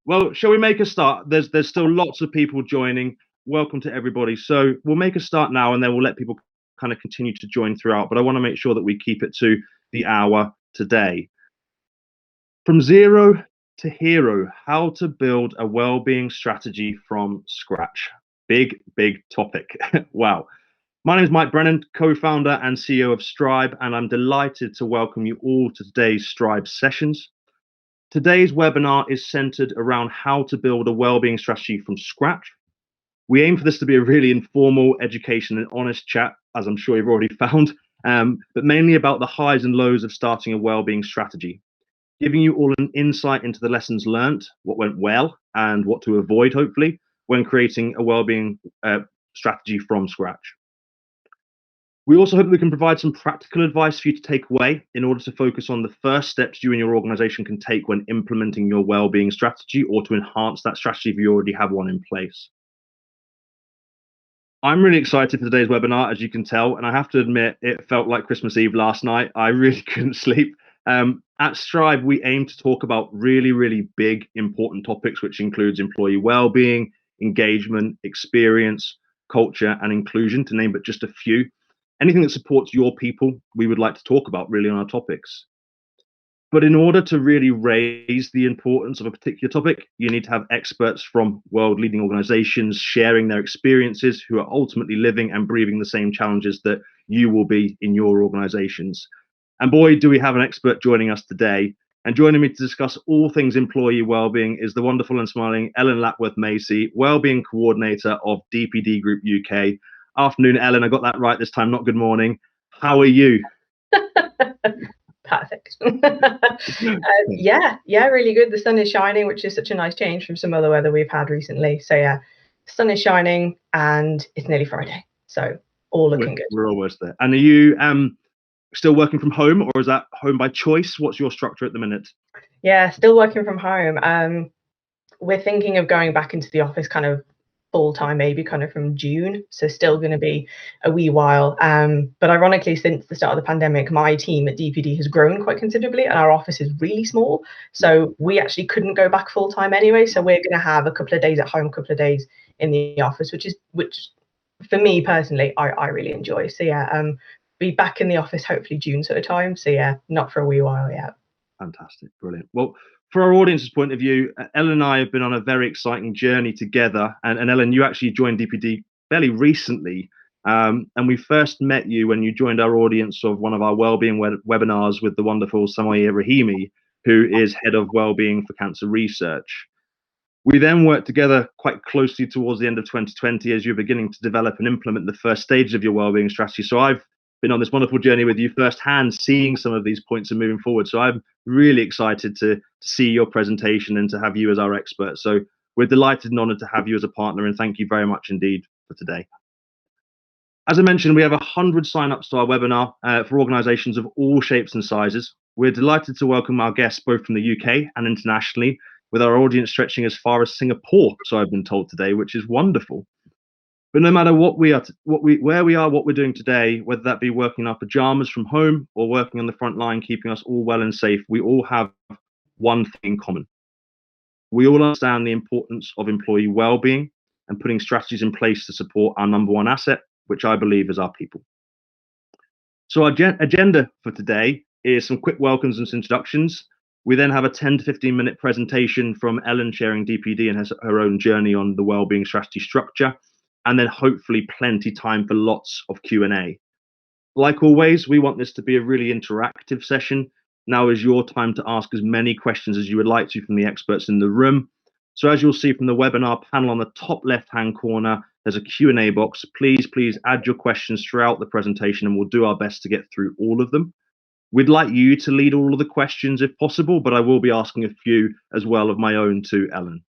Well, shall we make a start? There's still lots of people joining. Welcome to everybody. So we'll make a start now, and then we'll let people kind of continue to join throughout. But I want to make sure that we keep it to the hour today. From zero to hero: how to build a well-being strategy from scratch. Big, big topic. Wow. My name is Mike Brennan, co-founder and CEO of Strive, and I'm delighted to welcome you all to today's Strive sessions. Today's webinar is centered around how to build a well-being strategy from scratch. We aim for this to be a really informal education and honest chat, as I'm sure you've already found, but mainly about the highs and lows of starting a well-being strategy, giving you all an insight into the lessons learned, what went well, and what to avoid, hopefully, when creating a well-being strategy from scratch. We also hope we can provide some practical advice for you to take away in order to focus on the first steps you and your organization can take when implementing your well-being strategy, or to enhance that strategy if you already have one in place. I'm really excited for today's webinar, as you can tell, and I have to admit, it felt like Christmas Eve last night. I really couldn't sleep. At Strive, we aim to talk about really, really big, important topics, which includes employee well-being, engagement, experience, culture, and inclusion, to name but just a few. Anything that supports your people, we would like to talk about really on our topics. But in order to really raise the importance of a particular topic, you need to have experts from world-leading organizations sharing their experiences, who are ultimately living and breathing the same challenges that you will be in your organizations. And boy, do we have an expert joining us today. And joining me to discuss all things employee well-being is the wonderful and smiling Ellen Lapworth-Macy, Wellbeing Coordinator of DPD Group UK. Afternoon, Ellen. I got that right this time, not good morning. How are you? Perfect. Yeah, really good. The sun is shining, which is such a nice change from some other weather we've had recently. So yeah, the sun is shining and it's nearly Friday. So all looking good. We're almost there. And are you still working from home, or is that home by choice? What's your structure at the minute? Yeah, still working from home. We're thinking of going back into the office kind of full time, maybe kind of from June. So still going to be a wee while. But ironically, since the start of the pandemic, my team at DPD has grown quite considerably, and our office is really small. So we actually couldn't go back full time anyway. So we're going to have a couple of days at home, a couple of days in the office, which for me personally, I really enjoy. So yeah, be back in the office hopefully June sort of time. So yeah, not for a wee while yet. Fantastic, brilliant. Well, for our audience's point of view, Ellen and I have been on a very exciting journey together. And Ellen, you actually joined DPD fairly recently. And we first met you when you joined our audience of one of our wellbeing webinars with the wonderful Samaya Rahimi, who is head of wellbeing for cancer research. We then worked together quite closely towards the end of 2020 as you're beginning to develop and implement the first stage of your wellbeing strategy. So I've been on this wonderful journey with you firsthand, seeing some of these points and moving forward. So I'm really excited to see your presentation and to have you as our expert. So we're delighted and honored to have you as a partner, and thank you very much indeed for today. As I mentioned, we have 100 sign-ups to our webinar for organizations of all shapes and sizes. We're delighted to welcome our guests both from the UK and internationally, with our audience stretching as far as Singapore, so I've been told today, which is wonderful. But no matter where we are, what we're doing today, whether that be working in our pajamas from home or working on the front line, keeping us all well and safe, we all have one thing in common. We all understand the importance of employee well-being and putting strategies in place to support our number one asset, which I believe is our people. So our agenda for today is some quick welcomes and introductions. We then have a 10 to 15 minute presentation from Ellen sharing DPD and her own journey on the wellbeing strategy structure, and then hopefully plenty time for lots of Q&A. Like always, we want this to be a really interactive session. Now is your time to ask as many questions as you would like to from the experts in the room. So as you'll see from the webinar panel on the top left-hand corner, there's a Q&A box. Please add your questions throughout the presentation, and we'll do our best to get through all of them. We'd like you to lead all of the questions if possible, but I will be asking a few as well of my own to Ellen.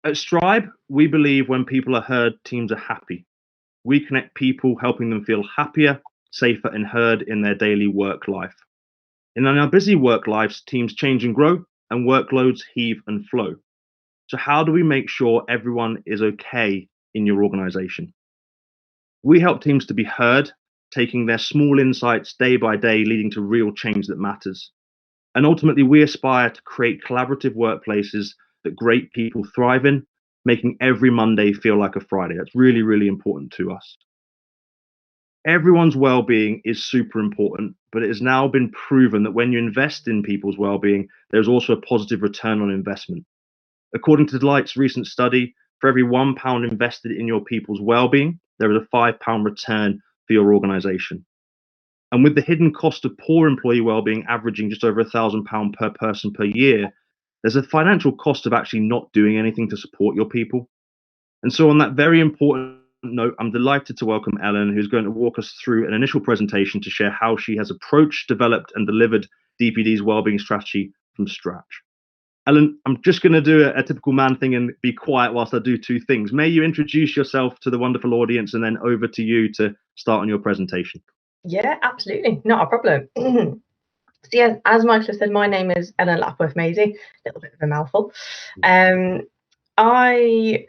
At Strive, we believe when people are heard, teams are happy. We connect people, helping them feel happier, safer, and heard in their daily work life. And in our busy work lives, teams change and grow, and workloads heave and flow. So how do we make sure everyone is okay in your organization? We help teams to be heard, taking their small insights day by day, leading to real change that matters. And ultimately, we aspire to create collaborative workplaces that great people thrive in, making every Monday feel like a Friday. That's really, really important to us. Everyone's well-being is super important, but it has now been proven that when you invest in people's well-being, there's also a positive return on investment. According to Delight's recent study, for every £1 invested in your people's well-being, there is a £5 return for your organization. And with the hidden cost of poor employee well-being averaging just over £1,000 per person per year, there's a financial cost of actually not doing anything to support your people. And so, on that very important note, I'm delighted to welcome Ellen, who's going to walk us through an initial presentation to share how she has approached, developed, and delivered DPD's wellbeing strategy from scratch. Ellen, I'm just going to do a typical man thing and be quiet whilst I do two things. May you introduce yourself to the wonderful audience, and then over to you to start on your presentation. Yeah, absolutely. Not a problem. So yeah, as Michael said, my name is Ellen Lapworth-Maisie, a little bit of a mouthful. I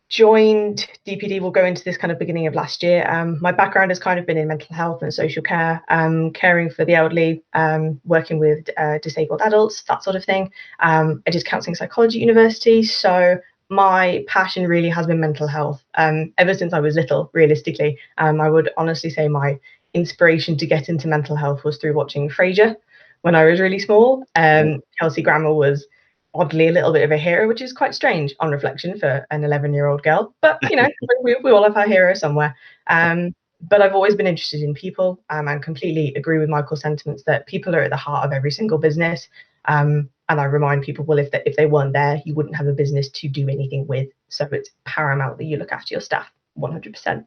joined DPD, we'll go into this kind of beginning of last year. My background has kind of been in mental health and social care, caring for the elderly, working with disabled adults, that sort of thing. I did counselling psychology at university, so my passion really has been mental health ever since I was little, realistically. I would honestly say my inspiration to get into mental health was through watching Frasier when I was really small. Kelsey Grammer was oddly a little bit of a hero, which is quite strange on reflection for an 11-year-old girl. But, you know, we all have our hero somewhere. But I've always been interested in people and completely agree with Michael's sentiments that people are at the heart of every single business. And I remind people, well, if they weren't there, you wouldn't have a business to do anything with. So it's paramount that you look after your staff 100%.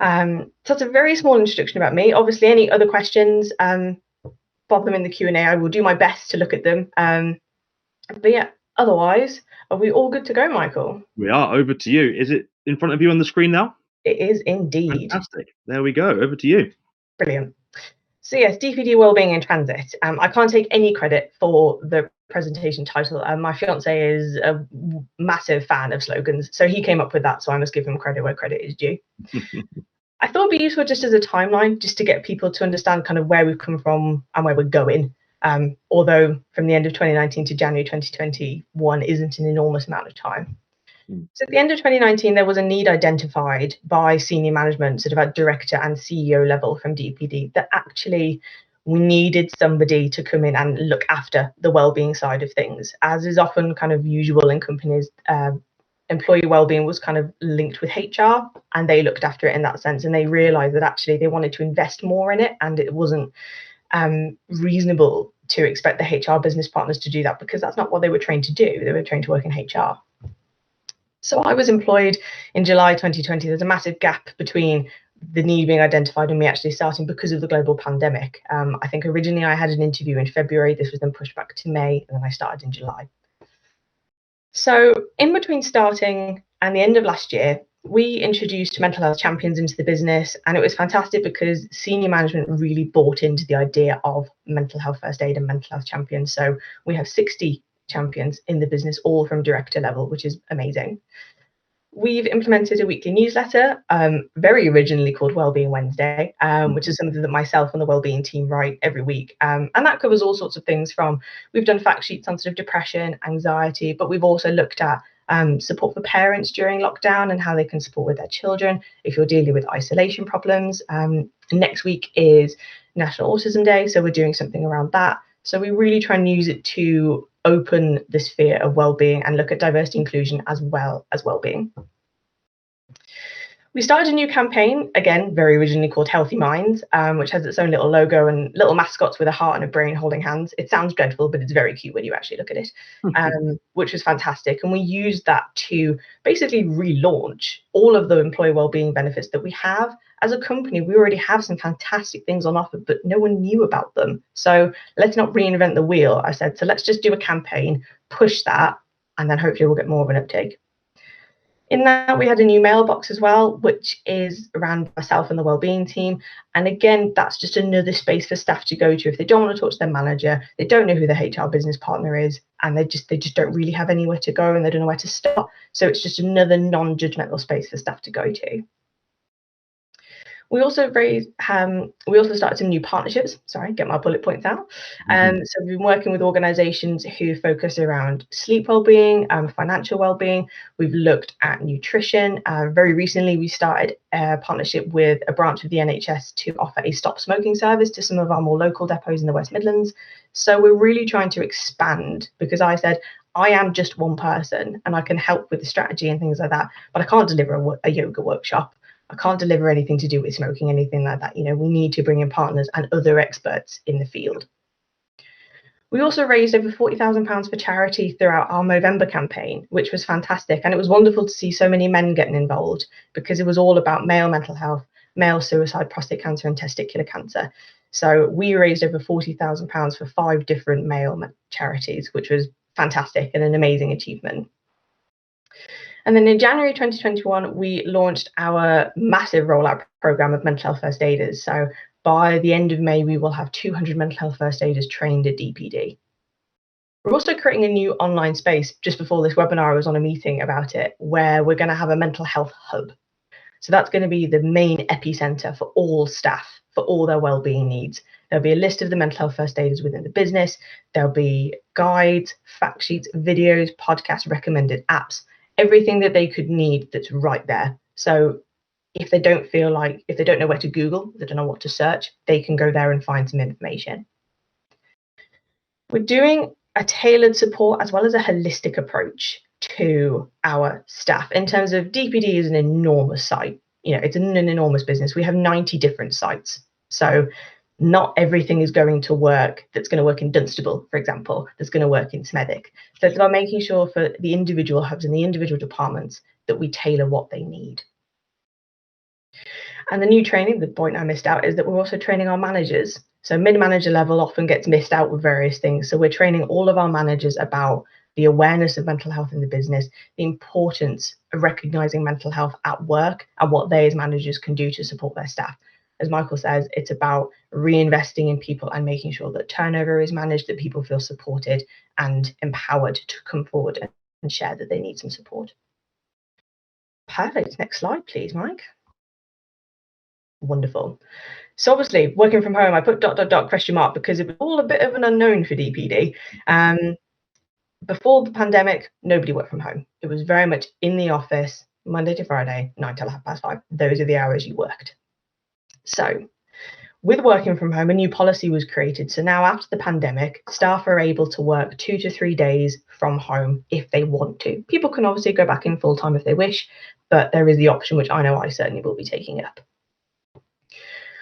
So that's a very small introduction about me. Obviously, any other questions, pop them in the Q&A. I will do my best to look at them. But yeah, otherwise, are we all good to go, Michael? We are. Over to you. Is it in front of you on the screen now? It is indeed. Fantastic. There we go. Over to you. Brilliant. So yes, DPD Wellbeing in Transit. I can't take any credit for the presentation title. My fiance is a massive fan of slogans, so he came up with that, so I must give him credit where credit is due. I thought it'd be useful just as a timeline, just to get people to understand kind of where we've come from and where we're going. Although from the end of 2019 to January 2021 isn't an enormous amount of time. So at the end of 2019, there was a need identified by senior management, sort of at director and CEO level from DPD, that actually we needed somebody to come in and look after the well-being side of things. As is often kind of usual in companies, employee well-being was kind of linked with HR, and they looked after it in that sense. And they realized that actually they wanted to invest more in it, and it wasn't reasonable to expect the HR business partners to do that, because that's not what they were trained to do. They were trained to work in HR. So I was employed in July 2020. There's a massive gap between the need being identified and me actually starting because of the global pandemic. I think originally I had an interview in February. This was then pushed back to May, and then I started in July. So in between starting and the end of last year, we introduced mental health champions into the business, and it was fantastic because senior management really bought into the idea of mental health first aid and mental health champions. So we have 60 champions in the business, all from director level, which is amazing. We've implemented a weekly newsletter, very originally called Wellbeing Wednesday, which is something that myself and the wellbeing team write every week. And that covers all sorts of things from, we've done fact sheets on sort of depression, anxiety, but we've also looked at support for parents during lockdown and how they can support with their children if you're dealing with isolation problems. Next week is National Autism Day, so we're doing something around that. So we really try and use it to open the sphere of well-being and look at diversity inclusion as well as well-being. We started a new campaign, again, very originally called Healthy Minds, which has its own little logo and little mascots with a heart and a brain holding hands. It sounds dreadful, but it's very cute when you actually look at it, which was fantastic. And we used that to basically relaunch all of the employee wellbeing benefits that we have. As a company, we already have some fantastic things on offer, but no one knew about them. So let's not reinvent the wheel, I said. So let's just do a campaign, push that, and then hopefully we'll get more of an uptake. In that, we had a new mailbox as well, which is around myself and the wellbeing team. And again, that's just another space for staff to go to if they don't want to talk to their manager, they don't know who the HR business partner is, and they just don't really have anywhere to go and they don't know where to start. So it's just another non-judgmental space for staff to go to. We also started some new partnerships. Sorry, get my bullet points out. So we've been working with organisations who focus around sleep wellbeing, financial wellbeing. We've looked at nutrition. Very recently, we started a partnership with a branch of the NHS to offer a stop smoking service to some of our more local depots in the West Midlands. So we're really trying to expand, because I said, I am just one person and I can help with the strategy and things like that, but I can't deliver a yoga workshop. I can't deliver anything to do with smoking, anything like that. We need to bring in partners and other experts in the field. We also raised over £40,000 for charity throughout our Movember campaign, which was fantastic. And it was wonderful to see so many men getting involved, because it was all about male mental health, male suicide, prostate cancer, and testicular cancer. So we raised over £40,000 for 5 different male charities, which was fantastic and an amazing achievement. And then in January 2021, we launched our massive rollout program of mental health first aiders. So by the end of May, we will have 200 mental health first aiders trained at DPD. We're also creating a new online space. Just before this webinar, I was on a meeting about it, where we're going to have a mental health hub. So that's going to be the main epicenter for all staff, for all their wellbeing needs. There'll be a list of the mental health first aiders within the business. There'll be guides, fact sheets, videos, podcasts, recommended apps, everything that they could need that's right there. So if they don't know where to Google, they don't know what to search, they can go there and find some information. We're doing a tailored support as well as a holistic approach to our staff. In terms of, DPD is an enormous site. It's an enormous business. We have 90 different sites. So not everything is going to work that's going to work in Dunstable, for example, that's going to work in Smethwick. So it's about making sure for the individual hubs and the individual departments that we tailor what they need. And the new training, the point I missed out, is that we're also training our managers. So mid-manager level often gets missed out with various things. So we're training all of our managers about the awareness of mental health in the business, the importance of recognizing mental health at work, and what they as managers can do to support their staff. As Michael says, it's about reinvesting in people and making sure that turnover is managed, that people feel supported and empowered to come forward and share that they need some support. Perfect. Next slide, please, Mike. Wonderful. So obviously, working from home, I put ... question mark because it was all a bit of an unknown for DPD. Before the pandemic, nobody worked from home. It was very much in the office, Monday to Friday, 9 till 5:30. Those are the hours you worked. So with working from home, a new policy was created. So now after the pandemic, staff are able to work 2 to 3 days from home if they want to. People can obviously go back in full time if they wish, but there is the option, which I know I certainly will be taking up.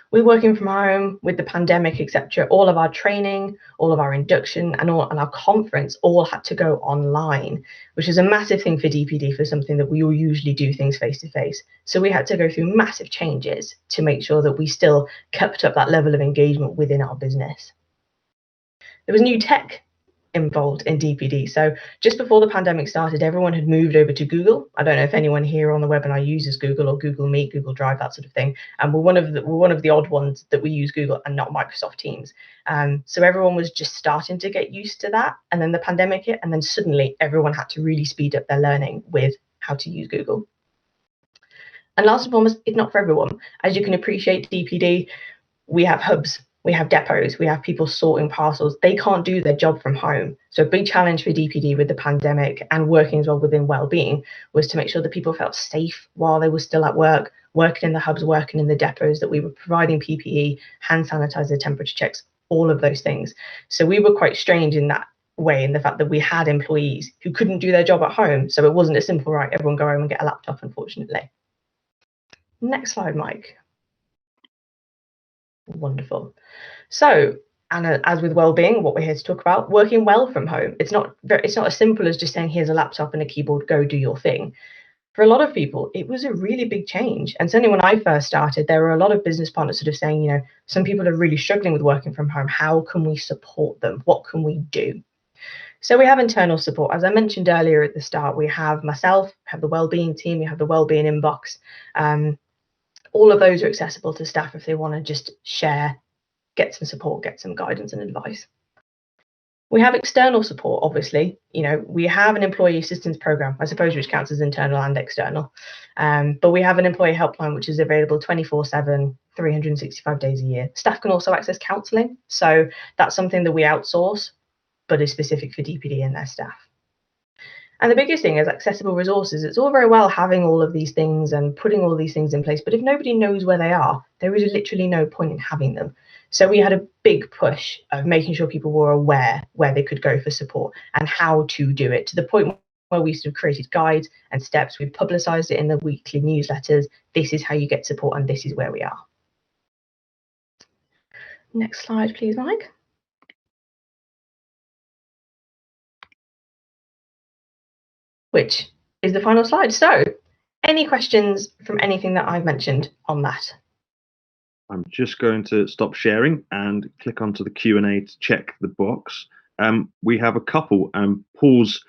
We're working from home with the pandemic, etc. All of our training, all of our induction, and our conference all had to go online, which is a massive thing for DPD, for something that we all usually do things face to face. So we had to go through massive changes to make sure that we still kept up that level of engagement within our business. There was new tech involved in DPD. So just before the pandemic started, everyone had moved over to Google. I don't know if anyone here on the webinar uses Google or Google Meet, Google Drive, that sort of thing. And we're one of the odd ones that we use Google and not Microsoft Teams. So everyone was just starting to get used to that. And then the pandemic hit, and then suddenly everyone had to really speed up their learning with how to use Google. And last and foremost, it's not for everyone. As you can appreciate, DPD, we have hubs, we have depots, we have people sorting parcels. They can't do their job from home. So a big challenge for DPD with the pandemic and working as well within wellbeing was to make sure that people felt safe while they were still at work, working in the hubs, working in the depots, that we were providing PPE, hand sanitizer, temperature checks, all of those things. So we were quite strange in that way, in the fact that we had employees who couldn't do their job at home. So it wasn't a simple, right, everyone go home and get a laptop, unfortunately. Next slide, Mike. Wonderful. So, and as with wellbeing, what we're here to talk about, working well from home. It's not as simple as just saying, here's a laptop and a keyboard, go do your thing. For a lot of people, it was a really big change. And certainly when I first started, there were a lot of business partners sort of saying, some people are really struggling with working from home. How can we support them? What can we do? So we have internal support. As I mentioned earlier at the start, we have myself, we have the wellbeing team, we have the wellbeing inbox. All of those are accessible to staff if they want to just share, get some support, get some guidance and advice. We have external support, obviously. We have an employee assistance program, I suppose, which counts as internal and external. But we have an employee helpline, which is available 24/7, 365 days a year. Staff can also access counselling. So that's something that we outsource, but is specific for DPD and their staff. And the biggest thing is accessible resources. It's all very well having all of these things and putting all these things in place, but if nobody knows where they are, there is literally no point in having them. So we had a big push of making sure people were aware where they could go for support and how to do it, to the point where we sort of created guides and steps. We publicised it in the weekly newsletters. This is how you get support and this is where we are. Next slide, please, Mike. Which is the final slide. So, any questions from anything that I've mentioned on that? I'm just going to stop sharing and click onto the Q&A to check the box. We have a couple. Paul's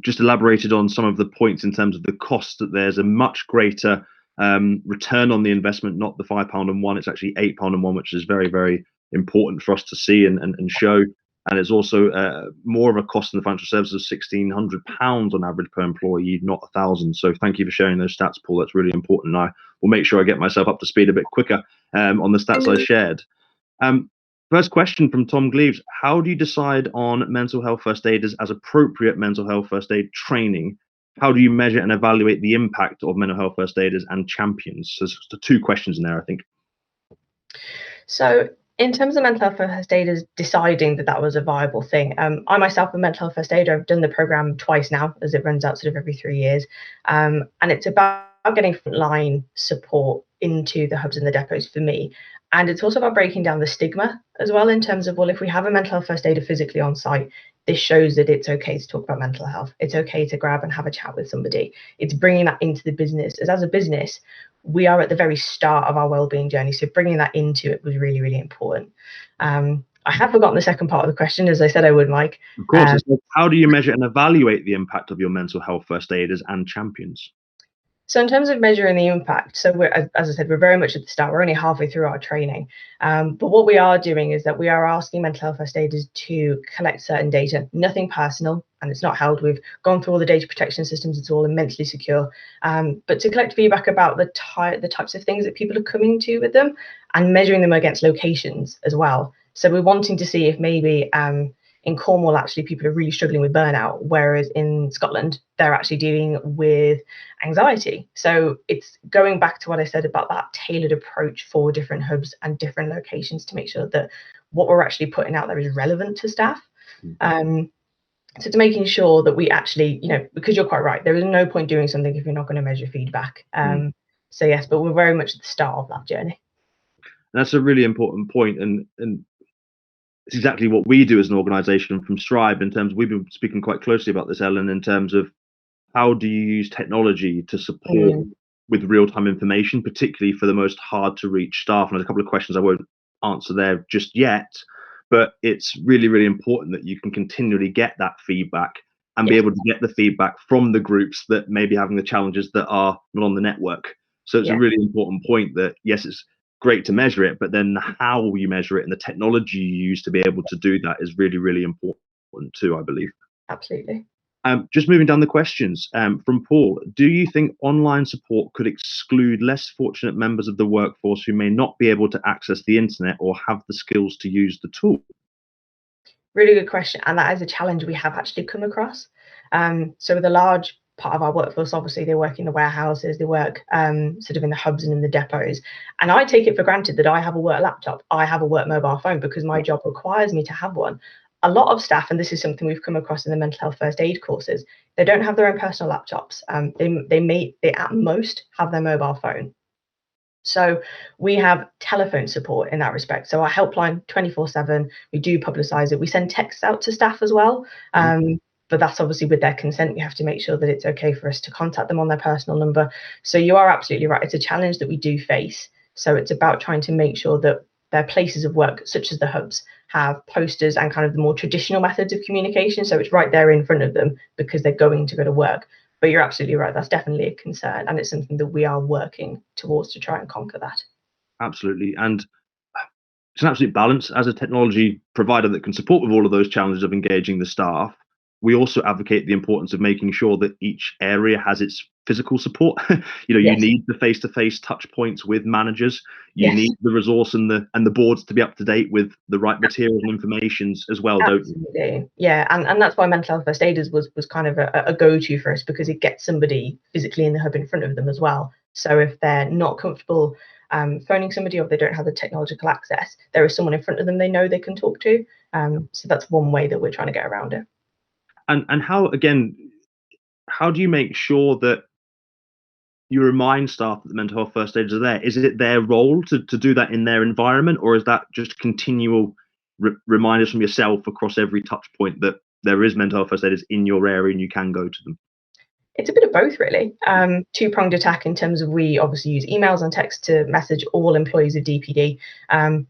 just elaborated on some of the points in terms of the cost, that there's a much greater return on the investment, not the £5 it's actually £8 which is very, very important for us to see and show. And it's also more of a cost in the financial services of £1,600 on average per employee, not £1,000. So thank you for sharing those stats, Paul. That's really important. And I will make sure I get myself up to speed a bit quicker on the stats I shared. First question from Tom Gleaves. How do you decide on mental health first aiders as appropriate mental health first aid training? How do you measure and evaluate the impact of mental health first aiders and champions? So there's two questions in there, I think. So in terms of mental health first aiders deciding that that was a viable thing, I myself am a mental health first aider. I've done the program twice now, as it runs out sort of every 3 years. And it's about getting frontline support into the hubs and the depots for me. And it's also about breaking down the stigma as well, in terms of, well, if we have a mental health first aider physically on site, this shows that it's okay to talk about mental health. It's okay to grab and have a chat with somebody. It's bringing that into the business. As a business, we are at the very start of our wellbeing journey. So bringing that into it was really, really important. I have forgotten the second part of the question, as I said I would, Mike. Of course. How do you measure and evaluate the impact of your mental health first aiders and champions? So in terms of measuring the impact, so we're, as I said, we're very much at the start. We're only halfway through our training. But what we are doing is that we are asking mental health first aiders to collect certain data, nothing personal, and it's not held. We've gone through all the data protection systems. It's all immensely secure. But to collect feedback about the types of things that people are coming to with them, and measuring them against locations as well. So we're wanting to see if maybe in Cornwall, actually, people are really struggling with burnout, whereas in Scotland, they're actually dealing with anxiety. So it's going back to what I said about that tailored approach for different hubs and different locations to make sure that what we're actually putting out there is relevant to staff. So it's making sure that we actually, because you're quite right, there is no point doing something if you're not going to measure feedback. So yes, but we're very much at the start of that journey. That's a really important point, and it's exactly what we do as an organisation from Strive. In terms, we've been speaking quite closely about this, Ellen, in terms of how do you use technology to support with real-time information, particularly for the most hard to reach staff. And there's a couple of questions I won't answer there just yet, but it's really, really important that you can continually get that feedback and be able to get the feedback from the groups that may be having the challenges that are not on the network. So it's a really important point that, yes, it's great to measure it, but then how you measure it and the technology you use to be able to do that is really, really important too, I believe. Absolutely. Just moving down the questions from Paul. Do you think online support could exclude less fortunate members of the workforce who may not be able to access the internet or have the skills to use the tool? Really good question. And that is a challenge we have actually come across. So with a large part of our workforce, obviously they work in the warehouses, they work sort of in the hubs and in the depots. And I take it for granted that I have a work laptop, I have a work mobile phone, because my job requires me to have one. A lot of staff, and this is something we've come across in the mental health first aid courses, they don't have their own personal laptops. They at most have their mobile phone. So we have telephone support in that respect. So our helpline 24/7, we do publicise it. We send texts out to staff as well. But that's obviously with their consent. We have to make sure that it's okay for us to contact them on their personal number. So you are absolutely right. It's a challenge that we do face. So it's about trying to make sure that their places of work, such as the hubs, have posters and kind of the more traditional methods of communication. So it's right there in front of them because they're going to go to work. But you're absolutely right. That's definitely a concern. And it's something that we are working towards to try and conquer that. Absolutely. And it's an absolute balance. As a technology provider that can support with all of those challenges of engaging the staff, we also advocate the importance of making sure that each area has its physical support. You Yes, need the face-to-face touch points with managers. You yes. need the resource and the boards to be up to date with the right materials and informations as well, don't you? Absolutely. Yeah. And that's why mental health first aiders was kind of a go-to for us, because it gets somebody physically in the hub in front of them as well. So if they're not comfortable phoning somebody, or if they don't have the technological access, there is someone in front of them they know they can talk to. So that's one way that we're trying to get around it. And how, again, how do you make sure that you remind staff that the mental health first aiders are there? Is it their role to do that in their environment, or is that just continual reminders from yourself across every touch point that there is mental health first aiders in your area and you can go to them? It's a bit of both, really. Two-pronged attack in terms of, we obviously use emails and text to message all employees of DPD,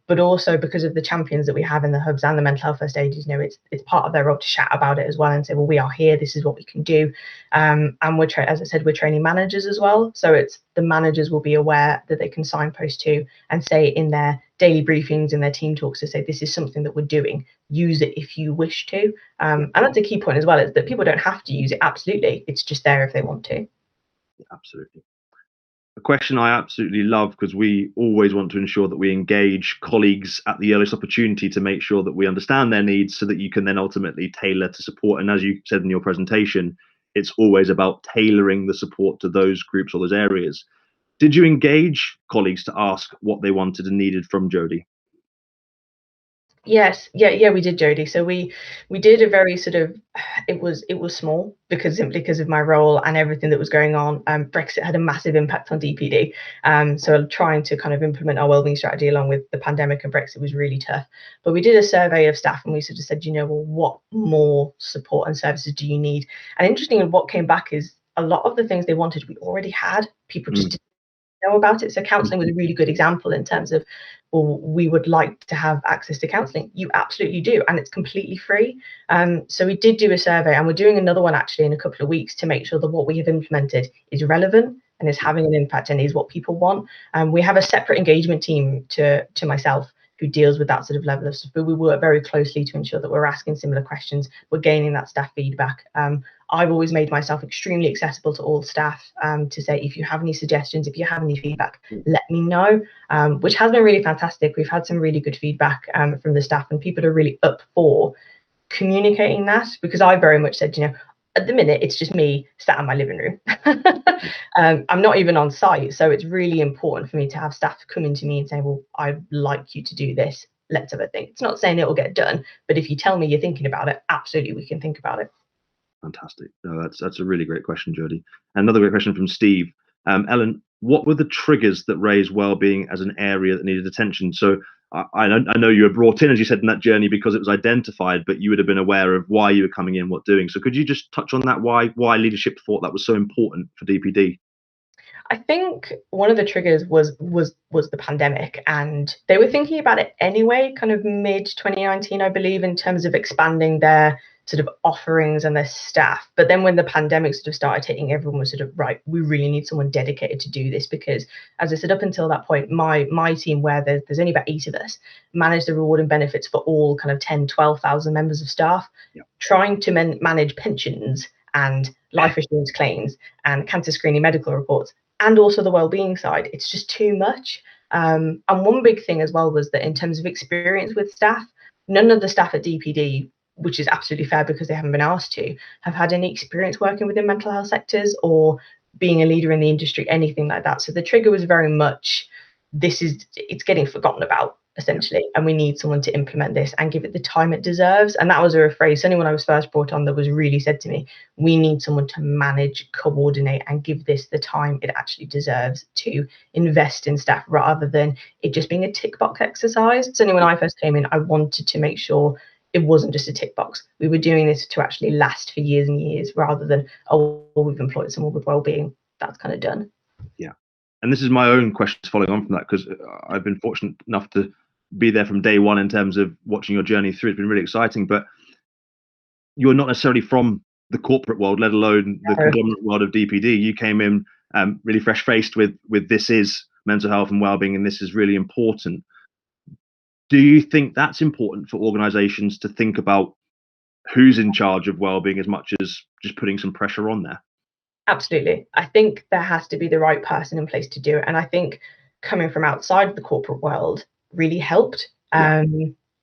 but also because of the champions that we have in the hubs and the mental health first aid, it's part of their role to chat about it as well and say, well, we are here, this is what we can do. And as I said, we're training managers as well. So it's the managers will be aware that they can signpost to and say in their daily briefings, in their team talks, to say, this is something that we're doing. Use it if you wish to. And that's a key point as well, is that people don't have to use it. Absolutely. It's just there if they want to. Absolutely. A question I absolutely love, because we always want to ensure that we engage colleagues at the earliest opportunity to make sure that we understand their needs so that you can then ultimately tailor to support. And as you said in your presentation, it's always about tailoring the support to those groups or those areas. Did you engage colleagues to ask what they wanted and needed from Jodie? Yes, yeah, we did, Jodie. So we did a very sort of, it was small, because simply because of my role and everything that was going on. Brexit had a massive impact on DPD. So trying to kind of implement our wellbeing strategy along with the pandemic and Brexit was really tough. But we did a survey of staff, and we sort of said, well, what more support and services do you need? And interestingly, what came back is a lot of the things they wanted we already had. People just didn't know about it. So counselling was a really good example in terms of, well, we would like to have access to counselling. You absolutely do, and it's completely free. So we did do a survey, and we're doing another one actually in a couple of weeks to make sure that what we have implemented is relevant and is having an impact and is what people want. We have a separate engagement team to myself who deals with that sort of level of stuff, but we work very closely to ensure that we're asking similar questions, we're gaining that staff feedback. I've always made myself extremely accessible to all staff, to say, if you have any suggestions, if you have any feedback, let me know, which has been really fantastic. We've had some really good feedback from the staff, and people are really up for communicating that, because I very much said, at the minute, it's just me sat in my living room. I'm not even on site. So it's really important for me to have staff coming to me and say, well, I'd like you to do this. Let's have a think. It's not saying it will get done, but if you tell me you're thinking about it, absolutely, we can think about it. Fantastic. No, that's a really great question, Jodie. Another great question from Steve. Ellen, what were the triggers that raised well-being as an area that needed attention? So I know you were brought in, as you said, in that journey because it was identified, but you would have been aware of why you were coming in, what doing. So could you just touch on that? Why leadership thought that was so important for DPD? I think one of the triggers was the pandemic, and they were thinking about it anyway, kind of mid 2019, I believe, in terms of expanding their sort of offerings and their staff. But then when the pandemic sort of started hitting, everyone was sort of, right, we really need someone dedicated to do this, because, as I said, up until that point, my team, where there's only about 8 of us, managed the reward and benefits for all kind of 10, 12,000 members of staff. Yeah. Trying to manage pensions and life assurance claims and cancer screening medical reports, and also the well-being side, it's just too much. And one big thing as well was that in terms of experience with staff, none of the staff at DPD, which is absolutely fair because they haven't been asked to, have had any experience working within mental health sectors or being a leader in the industry, anything like that. So the trigger was very much, it's getting forgotten about, essentially, and we need someone to implement this and give it the time it deserves. And that was a phrase, certainly when I was first brought on, that was really said to me, we need someone to manage, coordinate, and give this the time it actually deserves, to invest in staff rather than it just being a tick box exercise. Certainly when I first came in, I wanted to make sure it wasn't just a tick box. We were doing this to actually last for years and years, rather than, oh, well, we've employed someone with well-being, that's kind of done. Yeah. And this is my own questions following on from that, because I've been fortunate enough to be there from day one in terms of watching your journey through. It's been really exciting, but you're not necessarily from the corporate world, let alone the conglomerate world of DPD. You came in really fresh faced with this is mental health and well-being, and this is really important. Do you think that's important for organizations to think about who's in charge of well-being as much as just putting some pressure on there? Absolutely. I think there has to be the right person in place to do it. And I think coming from outside the corporate world really helped. Yeah.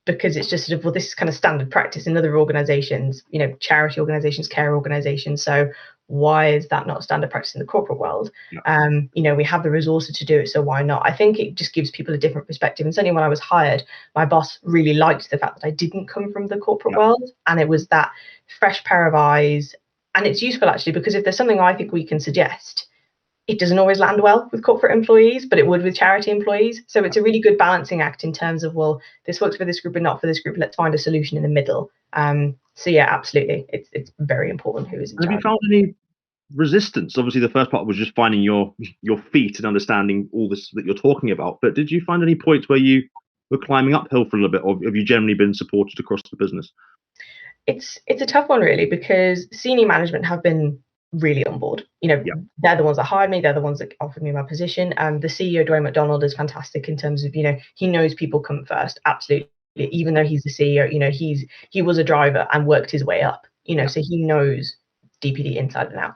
Because it's just sort of, well, this is kind of standard practice in other organizations, charity organizations, care organizations. So why is that not standard practice in the corporate world? Yeah. We have the resources to do it, so why not? I think it just gives people a different perspective. And certainly when I was hired, my boss really liked the fact that I didn't come from the corporate world, and it was that fresh pair of eyes. And it's useful actually, because if there's something I think we can suggest, it doesn't always land well with corporate employees, but it would with charity employees. So it's a really good balancing act in terms of, well, this works for this group and not for this group. Let's find a solution in the middle. So yeah, absolutely. It's very important who is in Have you charge. found any resistance? Obviously, the first part was just finding your feet and understanding all this that you're talking about. But did you find any points where you were climbing uphill for a little bit, or have you generally been supported across the business? It's a tough one really, because senior management have been really on board. Yeah. They're the ones that hired me. They're the ones that offered me my position. The CEO, Dwayne McDonald, is fantastic in terms of, he knows people come first. Absolutely. Even though he's the CEO, he was a driver and worked his way up, so he knows DPD inside and out.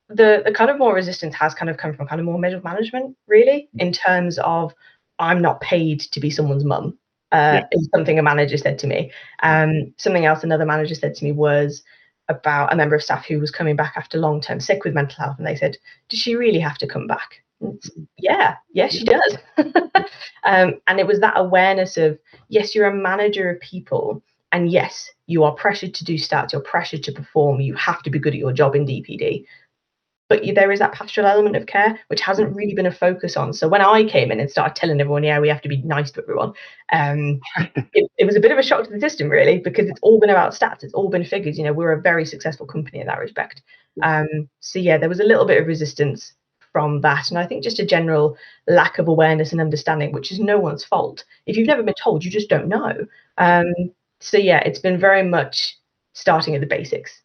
The kind of more resistance has kind of come from kind of more middle management, really, in terms of, I'm not paid to be someone's mum. Is something a manager said to me. Something else another manager said to me was about a member of staff who was coming back after long-term sick with mental health, and they said, does she really have to come back? Yes, she does. And it was that awareness of, yes, you're a manager of people, and yes, you are pressured to do stats, you're pressured to perform, you have to be good at your job in DPD. But there is that pastoral element of care, which hasn't really been a focus on. So when I came in and started telling everyone, we have to be nice to everyone, it was a bit of a shock to the system, really, because it's all been about stats. It's all been figures. We're a very successful company in that respect. So yeah, there was a little bit of resistance from that. And I think just a general lack of awareness and understanding, which is no one's fault. If you've never been told, you just don't know. So yeah, it's been very much starting at the basics.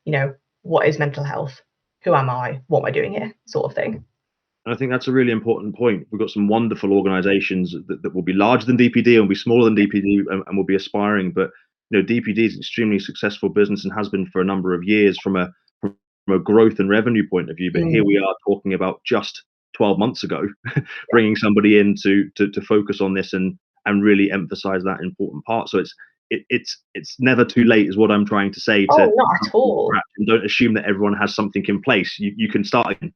What is mental health? Who am I? What am I doing here? Sort of thing. And I think that's a really important point. We've got some wonderful organizations that will be larger than DPD and will be smaller than DPD and will be aspiring. But DPD is an extremely successful business and has been for a number of years from a growth and revenue point of view. But here we are talking about just 12 months ago, bringing somebody in to focus on this and really emphasize that important part. So it's never too late, is what I'm trying to say. Oh, not at all. And don't assume that everyone has something in place. You can start again.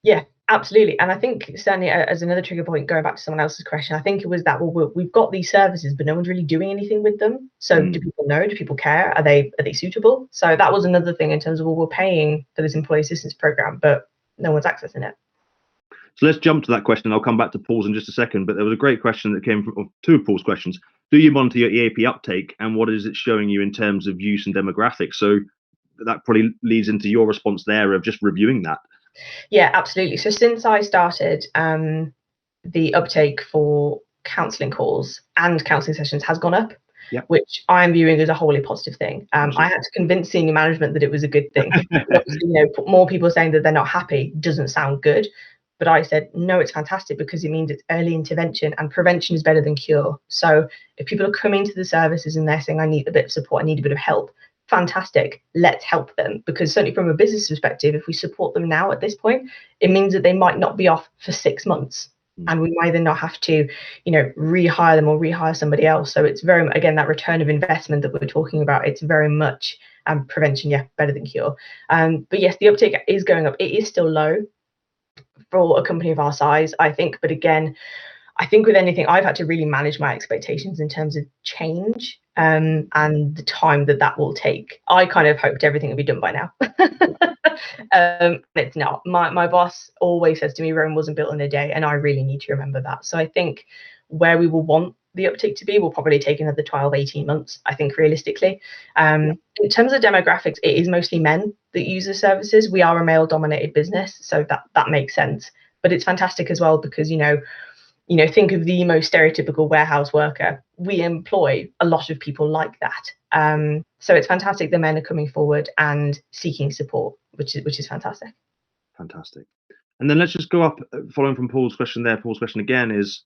Yeah, absolutely. And I think certainly as another trigger point, going back to someone else's question, I think it was that, well, we've got these services, but no one's really doing anything with them. So do people know? Do people care? Are they suitable? So that was another thing in terms of, well, we're paying for this employee assistance program, but no one's accessing it. So let's jump to that question. I'll come back to Paul's in just a second, but there was a great question that came from two of Paul's questions. Do you monitor your EAP uptake, and what is it showing you in terms of use and demographics? So that probably leads into your response there of just reviewing that. Yeah, absolutely. So since I started, the uptake for counselling calls and counselling sessions has gone up, which I'm viewing as a wholly positive thing. I had to convince senior management that it was a good thing. More people saying that they're not happy doesn't sound good. But I said, no, it's fantastic, because it means it's early intervention, and prevention is better than cure. So if people are coming to the services and they're saying, I need a bit of support, I need a bit of help, fantastic, let's help them. Because certainly from a business perspective, if we support them now at this point, it means that they might not be off for 6 months. And we might then not have to, rehire them or rehire somebody else. So it's very, again, that return of investment that we're talking about. It's very much prevention, better than cure. But yes, the uptake is going up. It is still low for a company of our size, I think. But again, I think with anything, I've had to really manage my expectations in terms of change and the time that will take. I kind of hoped everything would be done by now. It's not. My boss always says to me, Rome wasn't built in a day, and I really need to remember that. So I think where we will want the uptake to be will probably take another 12, 18 months, I think, realistically. In terms of demographics, it is mostly men that use the services. We are a male-dominated business, so that makes sense. But it's fantastic as well, because, think of the most stereotypical warehouse worker. We employ a lot of people like that. So it's fantastic the men are coming forward and seeking support, which is fantastic. Fantastic. And then let's just go up, following from Paul's question there. Paul's question again is,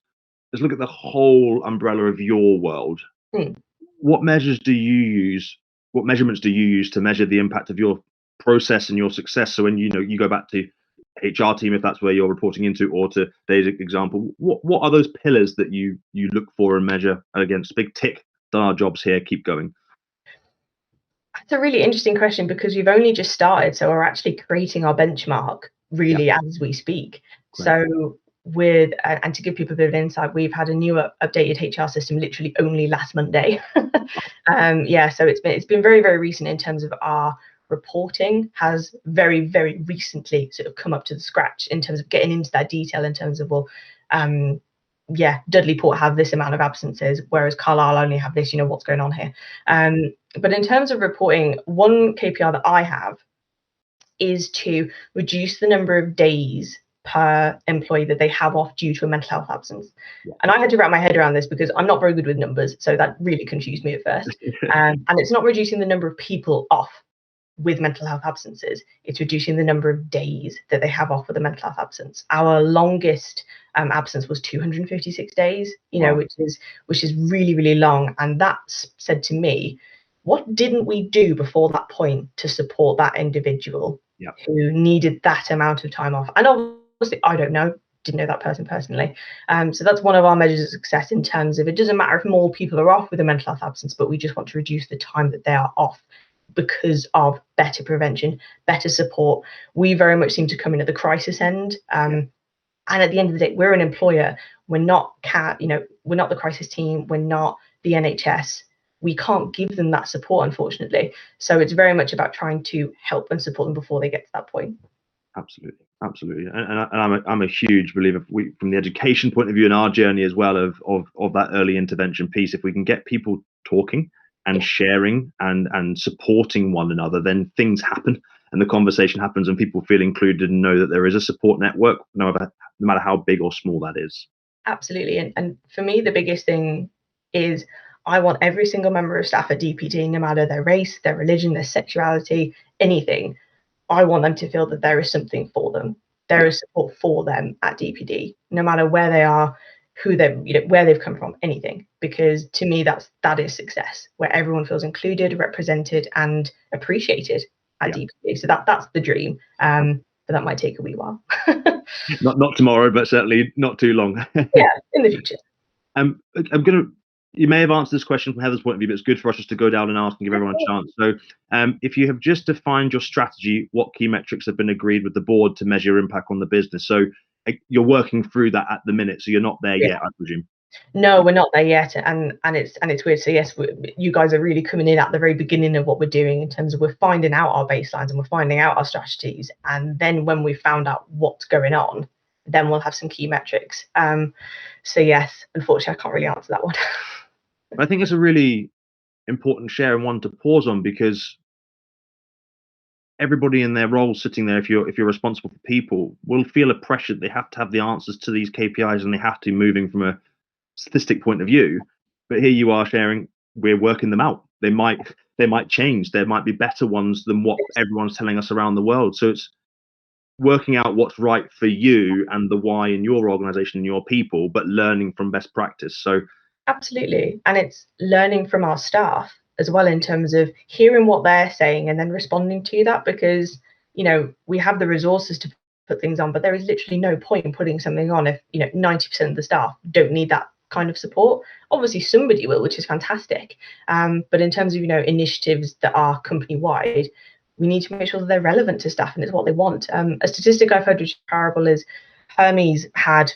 let's look at the whole umbrella of your world. Hmm. What measures do you use? What measurements do you use to measure the impact of your process and your success? So when you go back to HR team, if that's where you're reporting into, or to today's example, what are those pillars that you look for and measure against? Big tick, done our jobs here, keep going. That's a really interesting question because we've only just started, so we're actually creating our benchmark really as we speak. Great. So with and to give people a bit of insight, we've had a new updated HR system literally only last Monday. So it's been very, very recent in terms of our reporting has very, very recently sort of come up to the scratch in terms of getting into that detail in terms of Dudley Port have this amount of absences, whereas Carlisle only have this, what's going on here. But in terms of reporting, one KPI that I have is to reduce the number of days per employee that they have off due to a mental health absence. And I had to wrap my head around this because I'm not very good with numbers, so that really confused me at first. And it's not reducing the number of people off with mental health absences, it's reducing the number of days that they have off with a mental health absence. Our longest absence was 256 days, Wow. which is really, really long. And that said to me, what didn't we do before that point to support that individual who needed that amount of time off? And obviously, I don't know, didn't know that person personally. So that's one of our measures of success in terms of it doesn't matter if more people are off with a mental health absence, but we just want to reduce the time that they are off because of better prevention, better support. We very much seem to come in at the crisis end. And at the end of the day, we're an employer. We're not we're not the crisis team. We're not the NHS. We can't give them that support, unfortunately. So it's very much about trying to help and support them before they get to that point. Absolutely. And I'm a huge believer from the education point of view in our journey as well of that early intervention piece. If we can get people talking and sharing and supporting one another, then things happen and the conversation happens and people feel included and know that there is a support network, no matter how big or small that is. Absolutely. And for me, the biggest thing is I want every single member of staff at DPD, no matter their race, their religion, their sexuality, anything, I want them to feel that there is something for them. There is support for them at DPD, no matter where they are, who they, where they've come from, anything. Because to me, that is success, where everyone feels included, represented, and appreciated at DPD. So that's the dream. But that might take a wee while. not tomorrow, but certainly not too long. In the future. You may have answered this question from Heather's point of view, but it's good for us just to go down and ask and give everyone a chance. So if you have just defined your strategy, what key metrics have been agreed with the board to measure impact on the business? So you're working through that at the minute, so you're not there yet, I presume. No, we're not there yet, and it's weird. So yes, you guys are really coming in at the very beginning of what we're doing in terms of we're finding out our baselines and we're finding out our strategies, and then when we found out what's going on, then we'll have some key metrics. So yes, unfortunately, I can't really answer that one. I think it's a really important share and one to pause on because everybody in their role sitting there, if you're responsible for people, will feel a pressure. They have to have the answers to these KPIs and they have to moving from a statistic point of view. But here you are sharing, we're working them out. They might change. There might be better ones than what everyone's telling us around the world. So it's working out what's right for you and the why in your organization and your people, but learning from best practice. So absolutely. And it's learning from our staff as well in terms of hearing what they're saying and then responding to that, because we have the resources to put things on, but there is literally no point in putting something on if 90% of the staff don't need that kind of support. Obviously somebody will, which is fantastic, but in terms of initiatives that are company wide, we need to make sure that they're relevant to staff and it's what they want. A statistic I've heard which is comparable is Hermes had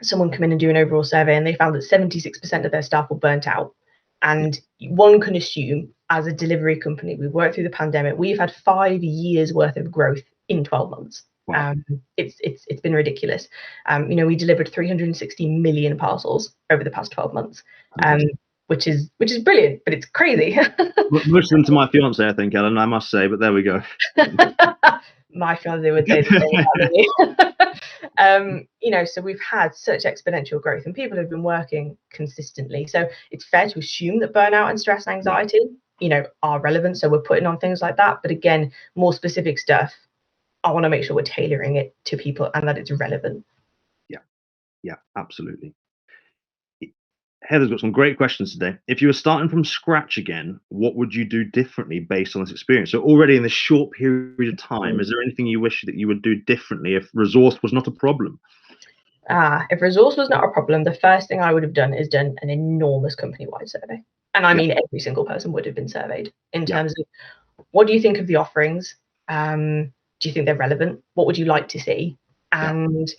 someone come in and do an overall survey and they found that 76% of their staff were burnt out. And one can assume as a delivery company, we've worked through the pandemic, we've had 5 years worth of growth in 12 months. Wow. It's been ridiculous. We delivered 360 million parcels over the past 12 months, which is brilliant, but it's crazy. Most of them to my fiance, I think, Ellen, I must say, but there we go. My fiance would say the same about me. So we've had such exponential growth and people have been working consistently. So it's fair to assume that burnout and stress and anxiety, are relevant. So we're putting on things like that. But again, more specific stuff, I want to make sure we're tailoring it to people and that it's relevant. Yeah, absolutely. Heather's got some great questions today. If you were starting from scratch again, what would you do differently based on this experience? So already in this short period of time, is there anything you wish that you would do differently if resource was not a problem? If resource was not a problem, the first thing I would have done is done an enormous company-wide survey. And I mean, every single person would have been surveyed in terms of, what do you think of the offerings? Do you think they're relevant? What would you like to see? And,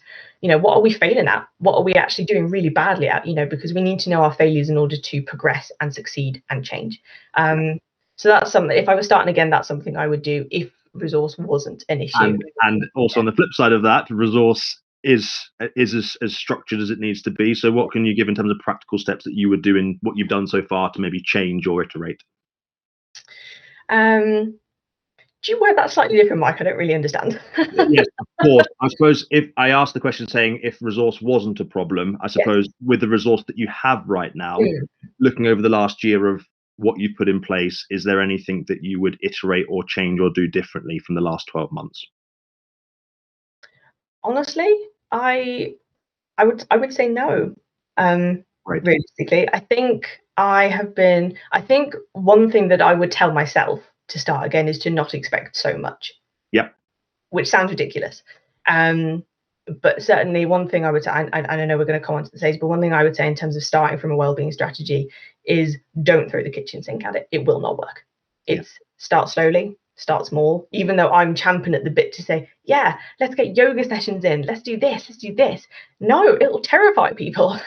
what are we failing at? What are we actually doing really badly at? Because we need to know our failures in order to progress and succeed and change. So that's something, if I was starting again, that's something I would do if resource wasn't an issue. And also on the flip side of that, resource is as structured as it needs to be. So what can you give in terms of practical steps that you would do in what you've done so far to maybe change or iterate? Do you word that slightly different, Mike? I don't really understand. Yes, of course. I suppose if I asked the question saying if resource wasn't a problem, I suppose with the resource that you have right now, looking over the last year of what you've put in place, is there anything that you would iterate or change or do differently from the last 12 months? Honestly, I would say no. Realistically, I think one thing that I would tell myself to start again is to not expect so much. Yep. Which sounds ridiculous. But certainly one thing I would say, and I know we're going to come on to the stage, but one thing I would say in terms of starting from a wellbeing strategy is don't throw the kitchen sink at it. It will not work. Start slowly, start small, even though I'm champing at the bit to say, yeah, let's get yoga sessions in. Let's do this. Let's do this. No, it'll terrify people.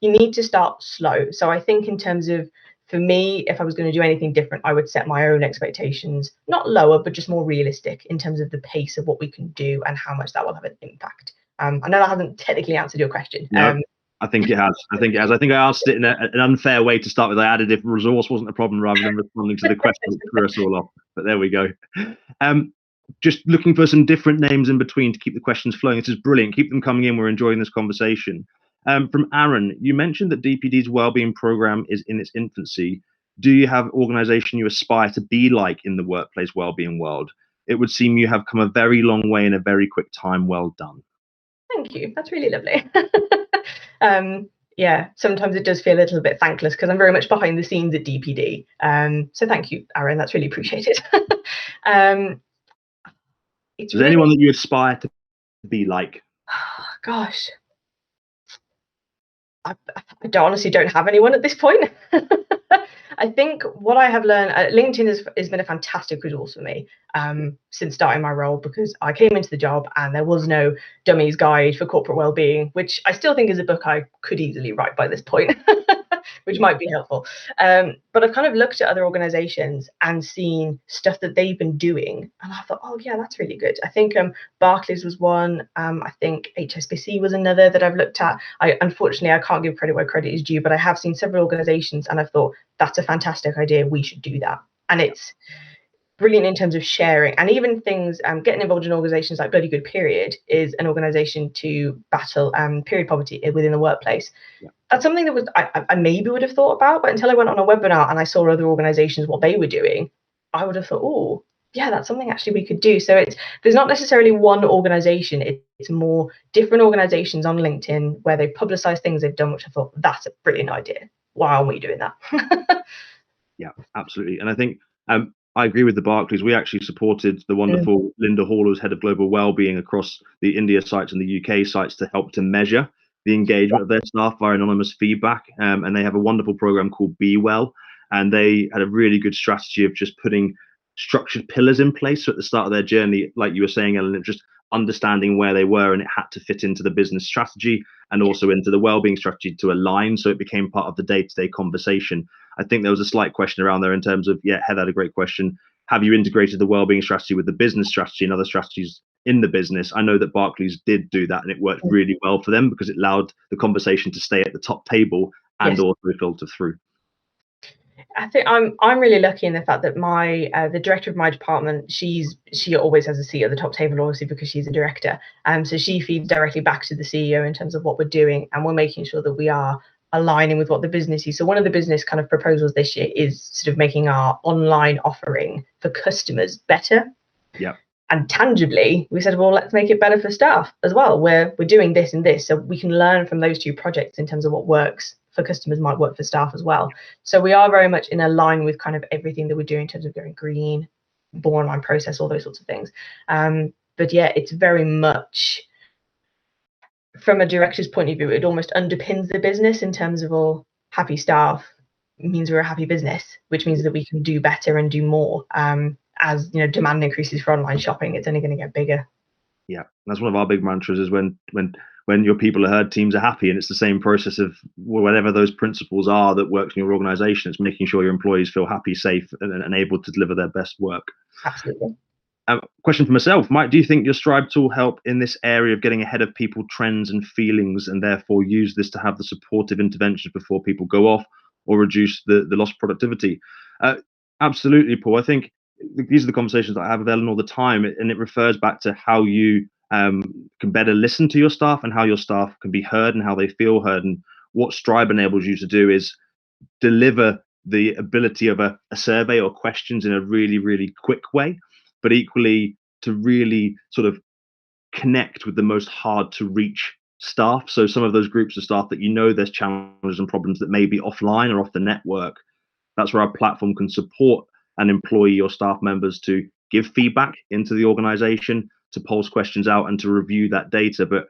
You need to start slow. So I think in terms of, for me, if I was going to do anything different, I would set my own expectations, not lower, but just more realistic in terms of the pace of what we can do and how much that will have an impact. I know that hasn't technically answered your question. No, I think it has. I think I asked it in an unfair way to start with. I added if resource wasn't a problem rather than responding to the question that threw us all off. But there we go. Just looking for some different names in between to keep the questions flowing. This is brilliant. Keep them coming in. We're enjoying this conversation. From Aaron, you mentioned that DPD's wellbeing program is in its infancy. Do you have organization you aspire to be like in the workplace wellbeing world? It would seem you have come a very long way in a very quick time. Well done. Thank you. That's really lovely. Sometimes it does feel a little bit thankless because I'm very much behind the scenes at DPD. So thank you, Aaron. That's really appreciated. Is there anyone that you aspire to be like? Gosh. I honestly don't have anyone at this point. I think what I have learned, LinkedIn has been a fantastic resource for me since starting my role, because I came into the job and there was no dummies guide for corporate wellbeing, which I still think is a book I could easily write by this point, which might be helpful. But I've kind of looked at other organizations and seen stuff that they've been doing, and I thought, oh yeah, that's really good. I think Barclays was one. I think HSBC was another that I've looked at. Unfortunately, I can't give credit where credit is due, but I have seen several organizations and I've thought, that's a fantastic idea. We should do that. And it's brilliant in terms of sharing, and even things, getting involved in organizations like Bloody Good Period is an organization to battle period poverty within the workplace. That's something that I maybe would have thought about, but until I went on a webinar and I saw other organizations, what they were doing, I would have thought, oh yeah, that's something actually we could do. So there's not necessarily one organization, it's more different organizations on LinkedIn where they publicize things they've done, which I thought, that's a brilliant idea. Why aren't we doing that? Yeah, absolutely. And I think I agree with the Barclays. We actually supported the wonderful Linda Hall, who's head of global wellbeing across the India sites and the UK sites, to help to measure the engagement of their staff via anonymous feedback. And they have a wonderful program called Be Well. And they had a really good strategy of just putting structured pillars in place. So at the start of their journey, like you were saying, Ellen, just understanding where they were, and it had to fit into the business strategy and also into the wellbeing strategy to align. So it became part of the day-to-day conversation. I think there was a slight question around there in terms of, Heather had a great question. Have you integrated the wellbeing strategy with the business strategy and other strategies in the business? I know that Barclays did do that, and it worked really well for them because it allowed the conversation to stay at the top table and also filter through. I think I'm really lucky in the fact that my the director of my department, she always has a seat at the top table, obviously because she's a director. So she feeds directly back to the CEO in terms of what we're doing, and we're making sure that we are aligning with what the business is. So one of the business kind of proposals this year is sort of making our online offering for customers better. Yeah. And tangibly, we said, well, let's make it better for staff as well. We're doing this and this, so we can learn from those two projects in terms of what works for customers might work for staff as well. So we are very much in a line with kind of everything that we're doing in terms of going green, born line process, all those sorts of things. But yeah, it's very much from a director's point of view, it almost underpins the business in terms of all happy staff means we're a happy business, which means that we can do better and do more. As you know, demand increases for online shopping, it's only going to get bigger. Yeah, that's one of our big mantras is when your people are heard, teams are happy, and it's the same process of whatever those principles are that works in your organization. It's making sure your employees feel happy, safe, and able to deliver their best work. Absolutely. Question for myself, Mike, do you think your Strive tool help in this area of getting ahead of people trends and feelings, and therefore use this to have the supportive interventions before people go off or reduce the lost productivity? Absolutely, Paul. I think these are the conversations that I have with Ellen all the time, and it refers back to how you can better listen to your staff and how your staff can be heard and how they feel heard. And what Strive enables you to do is deliver the ability of a survey or questions in a really, really quick way, but equally to really sort of connect with the most hard to reach staff. So some of those groups of staff that you know there's challenges and problems that may be offline or off the network, that's where our platform can support an employee or staff members to give feedback into the organization, to pulse questions out and to review that data. But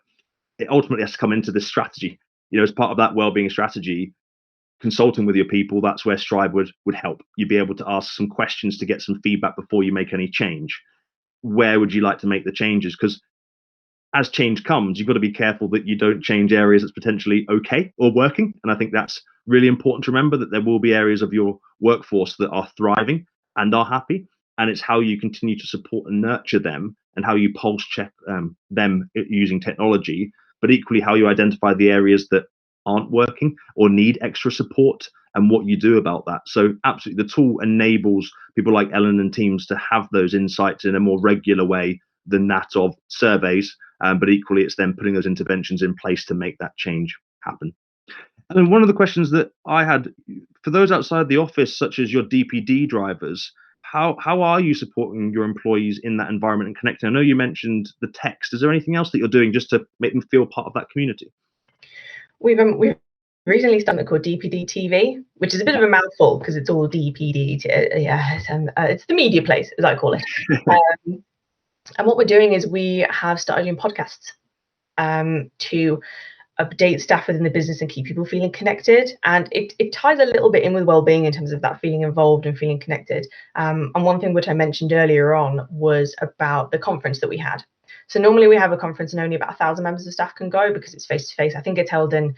it ultimately has to come into this strategy. You know, as part of that wellbeing strategy, consulting with your people, that's where Strive would help. You'd be able to ask some questions to get some feedback before you make any change. Where would you like to make the changes? Because as change comes, you've got to be careful that you don't change areas that's potentially okay or working. And I think that's really important to remember, that there will be areas of your workforce that are thriving and are happy. And it's how you continue to support and nurture them and how you pulse check them using technology, but equally how you identify the areas that aren't working or need extra support and what you do about that. So absolutely, the tool enables people like Ellen and teams to have those insights in a more regular way than that of surveys. But equally, it's then putting those interventions in place to make that change happen. And one of the questions that I had for those outside the office, such as your DPD drivers, how are you supporting your employees in that environment and connecting? I know you mentioned the text. Is there anything else that you're doing just to make them feel part of that community? We've recently started something called DPD TV, which is a bit of a mouthful because it's all DPD. It's the media place, as I call it. And what we're doing is we have started doing podcasts to update staff within the business and keep people feeling connected. And it ties a little bit in with wellbeing in terms of that feeling involved and feeling connected. And one thing which I mentioned earlier on was about the conference that we had. So normally we have a conference and only about 1,000 members of staff can go because it's face to face. I think it's held in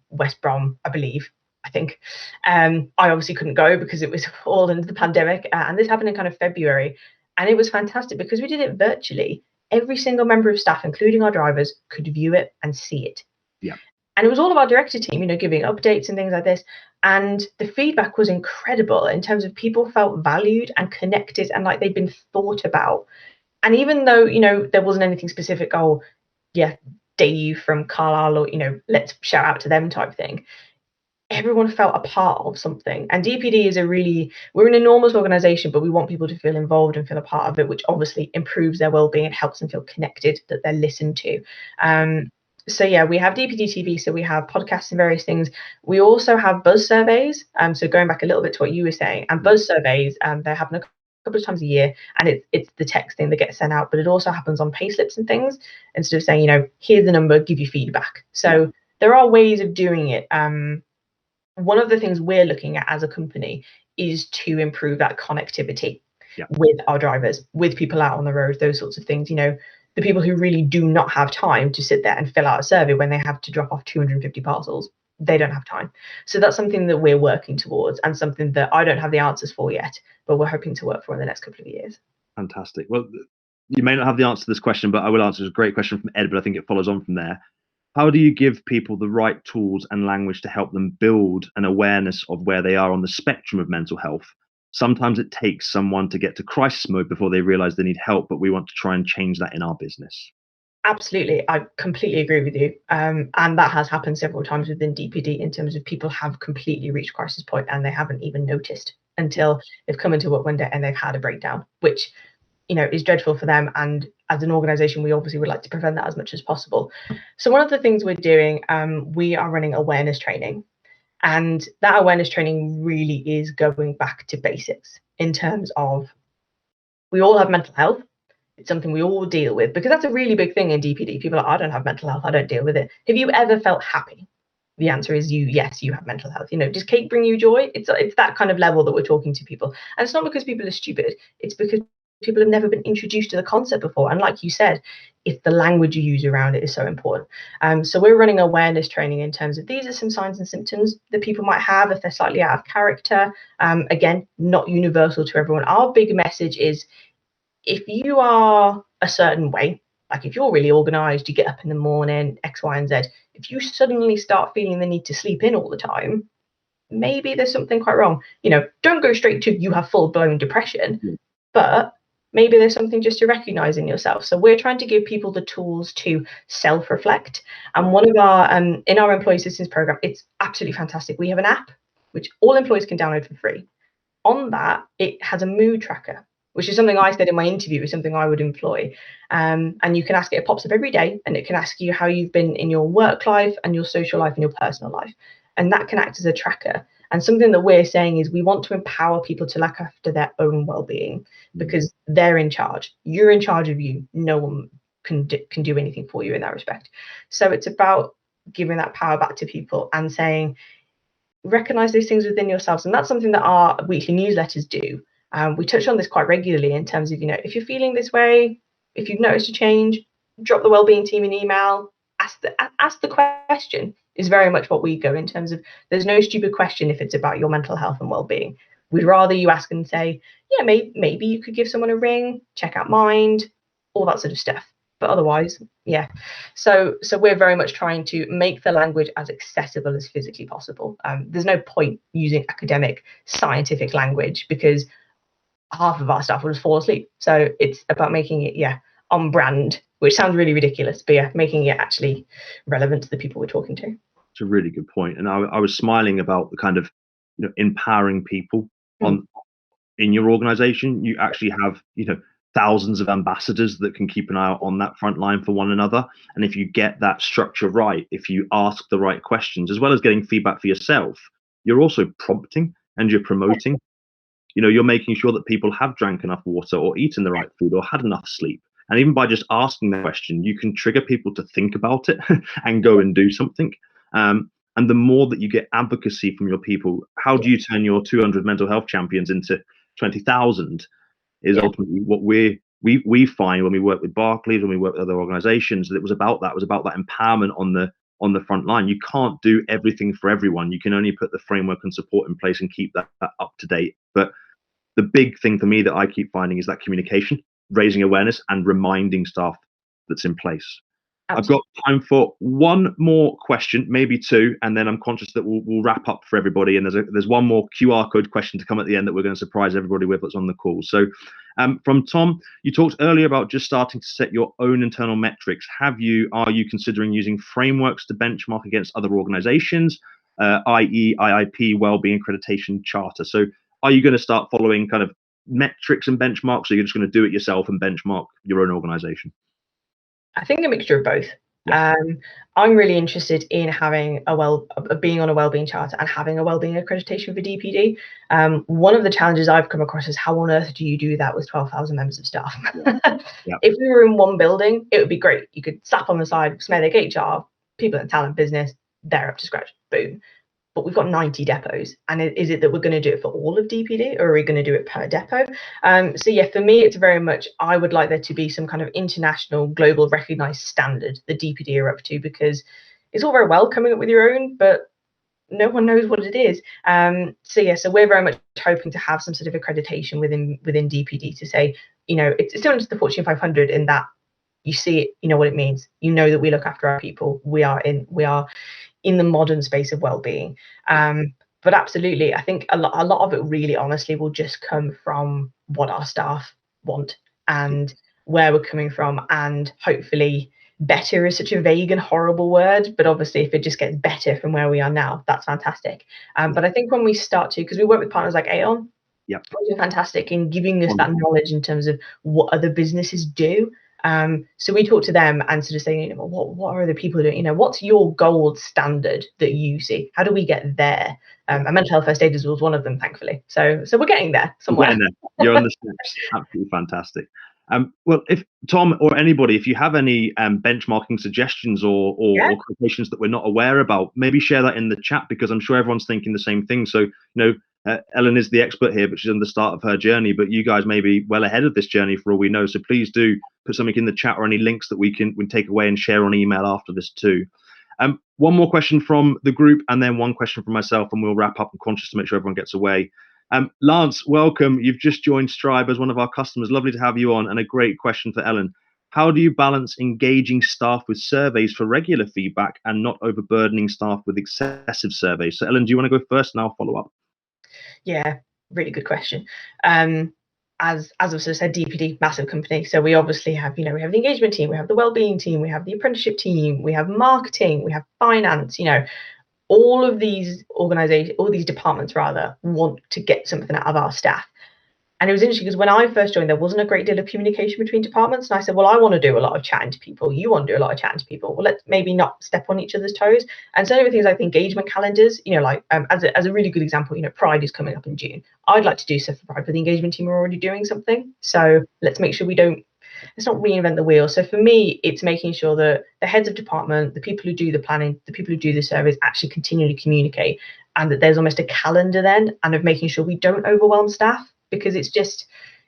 West Brom, I believe. I think I obviously couldn't go because it was all into the pandemic, and this happened in kind of February, and it was fantastic because we did it virtually. Every single member of staff, including our drivers, could view it and see it. Yeah. And it was all of our director team, you know, giving updates and things like this. And the feedback was incredible in terms of people felt valued and connected and like they'd been thought about. And even though, you know, there wasn't anything specific, oh, yeah, Dave from Carlisle, or, you know, let's shout out to them type thing, everyone felt a part of something. And DPD is we're an enormous organization, but we want people to feel involved and feel a part of it, which obviously improves their well-being and helps them feel connected, that they're listened to. So yeah, we have DPD TV, so we have podcasts and various things. We also have buzz surveys. So going back a little bit to what you were saying, and buzz surveys, they're happening a couple of times a year, and it's the text thing that gets sent out, but it also happens on pay slips and things, instead of saying, you know, here's the number, give you feedback. So there are ways of doing it. One of the things we're looking at as a company is to improve that connectivity with our drivers, with people out on the road, those sorts of things. You know, the people who really do not have time to sit there and fill out a survey when they have to drop off 250 parcels, they don't have time. So that's something that we're working towards, and something that I don't have the answers for yet, but we're hoping to work for in the next couple of years. Fantastic. Well, you may not have the answer to this question, but I will answer. It's a great question from Ed, but I think it follows on from there. How do you give people the right tools and language to help them build an awareness of where they are on the spectrum of mental health? Sometimes it takes someone to get to crisis mode before they realize they need help, but we want to try and change that in our business. Absolutely. I completely agree with you. And that has happened several times within DPD, in terms of people have completely reached crisis point and they haven't even noticed until they've come into work one day and they've had a breakdown, which, you know, is dreadful for them. And as an organization, we obviously would like to prevent that as much as possible. So one of the things we're doing, we are running awareness training. And that awareness training really is going back to basics in terms of, we all have mental health. It's something we all deal with, because that's a really big thing in DPD. People are like, I don't have mental health, I don't deal with it. Have you ever felt happy? The answer is yes, you have mental health. Does cake bring you joy? It's that kind of level that we're talking to people. And it's not because people are stupid, it's because people have never been introduced to the concept before. And like you said, it's the language you use around it is so important. So we're running awareness training in terms of, these are some signs and symptoms that people might have if they're slightly out of character. Again, not universal to everyone. Our big message is, if you are a certain way, like if you're really organized, you get up in the morning, X, Y, and Z, if you suddenly start feeling the need to sleep in all the time, maybe there's something quite wrong. Don't go straight to you have full-blown depression, but maybe there's something just to recognize in yourself. So we're trying to give people the tools to self-reflect. And one of our, in our employee assistance program, it's absolutely fantastic. We have an app which all employees can download for free. On that, it has a mood tracker, which is something I said in my interview is something I would employ. And you can ask it pops up every day, and it can ask you how you've been in your work life and your social life and your personal life. And that can act as a tracker. And something that we're saying is, we want to empower people to look after their own well-being, because they're in charge. You're in charge of you. No one can do anything for you in that respect. So it's about giving that power back to people and saying, recognize those things within yourselves. And that's something that our weekly newsletters do. We touch on this quite regularly in terms of, if you're feeling this way, if you've noticed a change, drop the wellbeing team an email, ask the question, is very much what we go in terms of, there's no stupid question if it's about your mental health and well-being. We'd rather you ask and say, yeah, maybe you could give someone a ring, check out Mind, all that sort of stuff. But otherwise, yeah. So we're very much trying to make the language as accessible as physically possible. There's no point using academic, scientific language, because half of our staff will just fall asleep. So it's about making it, on brand, which sounds really ridiculous, but making it actually relevant to the people we're talking to. It's a really good point. And I was smiling about the kind of, empowering people in your organization. You actually have, thousands of ambassadors that can keep an eye out on that front line for one another. And if you get that structure right, if you ask the right questions, as well as getting feedback for yourself, you're also prompting and you're promoting. You're making sure that people have drank enough water or eaten the right food or had enough sleep. And even by just asking the question, you can trigger people to think about it and go and do something. And the more that you get advocacy from your people, how do you turn your 200 mental health champions into 20,000 is ultimately what we find when we work with Barclays, when we work with other organizations. That it was about that empowerment on the front line. You can't do everything for everyone. You can only put the framework and support in place and keep that up to date. But the big thing for me that I keep finding is that communication, raising awareness, and reminding staff that's in place. Absolutely. I've got time for one more question, maybe two, and then I'm conscious that we'll wrap up for everybody. And there's one more QR code question to come at the end that we're going to surprise everybody with that's on the call. So from Tom, you talked earlier about just starting to set your own internal metrics. Are you considering using frameworks to benchmark against other organizations, i.e. IIP, Wellbeing Accreditation Charter? So are you going to start following kind of metrics and benchmarks, or you're just going to do it yourself and benchmark your own organization? I think a mixture of both. Yeah. I'm really interested in having being on a wellbeing charter and having a wellbeing accreditation for DPD. One of the challenges I've come across is, how on earth do you do that with 12,000 members of staff? Yeah. If we were in one building, it would be great. You could slap on the side, Smedek HR, people in talent business, they're up to scratch, boom. But we've got 90 depots. And is it that we're going to do it for all of DPD, or are we going to do it per depot? So yeah, for me, it's very much, I would like there to be some kind of international, global recognized standard that DPD are up to, because it's all very well coming up with your own, but no one knows what it is. So yeah, so we're very much hoping to have some sort of accreditation within DPD to say, it's similar to the Fortune 500 in that you see it, you know what it means. You know that we look after our people. We are in the modern space of well-being. But absolutely, I think a lot of it really honestly will just come from what our staff want and where we're coming from. And hopefully, better is such a vague and horrible word, but obviously if it just gets better from where we are now, that's fantastic. But I think when we start to, because we work with partners like Aon, which are fantastic in giving us that knowledge in terms of what other businesses do. So we talked to them and sort of saying, what are other people doing? What's your gold standard that you see? How do we get there? And mental health first aiders was one of them, thankfully. So we're getting there somewhere. You're on the steps. Absolutely fantastic. Well, if Tom or anybody, if you have any benchmarking suggestions or quotations that we're not aware about, maybe share that in the chat, because I'm sure everyone's thinking the same thing. So, Ellen is the expert here, but she's in the start of her journey. But you guys may be well ahead of this journey for all we know. So please do put something in the chat or any links that we can take away and share on email after this too. One more question from the group, and then one question from myself, and we'll wrap up. I'm conscious to make sure everyone gets away. Lance, welcome. You've just joined Strive as one of our customers. Lovely to have you on. And a great question for Ellen. How do you balance engaging staff with surveys for regular feedback and not overburdening staff with excessive surveys? So Ellen, do you want to go first and I'll follow up? Yeah, really good question. As I've sort of said, DPD, massive company. So we obviously have, we have the engagement team, we have the wellbeing team, we have the apprenticeship team, we have marketing, we have finance, all of these organizations, all these departments rather, want to get something out of our staff. And it was interesting because when I first joined, there wasn't a great deal of communication between departments. And I said, well, I want to do a lot of chatting to people. You want to do a lot of chatting to people. Well, let's maybe not step on each other's toes. And so things like the engagement calendars, as a really good example, Pride is coming up in June. I'd like to do stuff for Pride, but the engagement team are already doing something. So let's make sure let's not reinvent the wheel. So for me, it's making sure that the heads of department, the people who do the planning, the people who do the surveys actually continually communicate, and that there's almost a calendar then, and of making sure we don't overwhelm staff. Because it's just,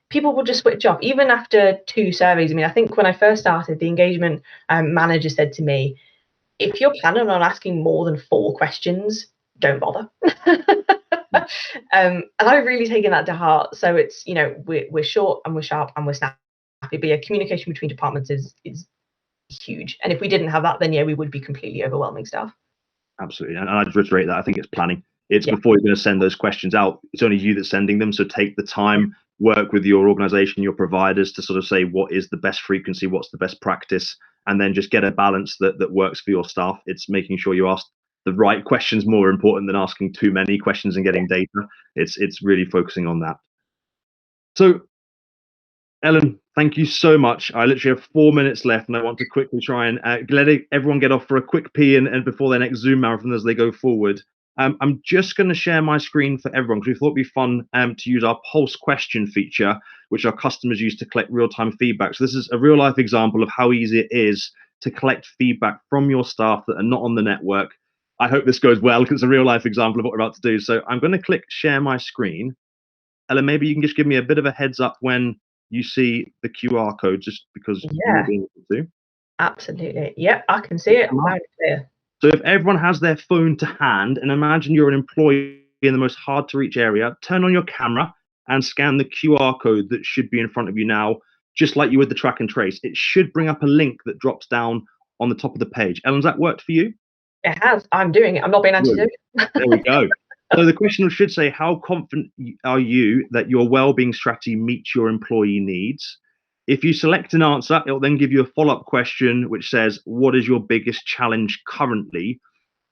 people will just switch off. Even after 2 surveys, I think when I first started, the engagement manager said to me, if you're planning on asking more than 4 questions, don't bother. And I've really taken that to heart. So it's, we're short and we're sharp and we're snappy. But yeah, communication between departments is huge. And if we didn't have that, then we would be completely overwhelming staff. Absolutely. And I'd reiterate that. I think it's planning. It's before you're going to send those questions out. It's only you that's sending them. So take the time, work with your organization, your providers to sort of say what is the best frequency, what's the best practice, and then just get a balance that works for your staff. It's making sure you ask the right questions more important than asking too many questions and getting data. It's really focusing on that. So Ellen, thank you so much. I literally have 4 minutes left, and I want to quickly try and let everyone get off for a quick pee and before their next Zoom marathon as they go forward. I'm just going to share my screen for everyone because we thought it'd be fun to use our Pulse question feature, which our customers use to collect real-time feedback. So this is a real-life example of how easy it is to collect feedback from your staff that are not on the network. I hope this goes well because it's a real-life example of what we're about to do. So I'm going to click share my screen. Ellen, maybe you can just give me a bit of a heads up when you see the QR code, just because you will be able to. Absolutely. Yep, I can see it loud and clear. So if everyone has their phone to hand, and imagine you're an employee in the most hard to reach area, turn on your camera and scan the QR code that should be in front of you now, just like you would the track and trace. It should bring up a link that drops down on the top of the page. Ellen, has that worked for you? It has. I'm doing it. I'm not being anti-social. There we go. So the question should say, how confident are you that your wellbeing strategy meets your employee needs? If you select an answer, it'll then give you a follow-up question which says, what is your biggest challenge currently?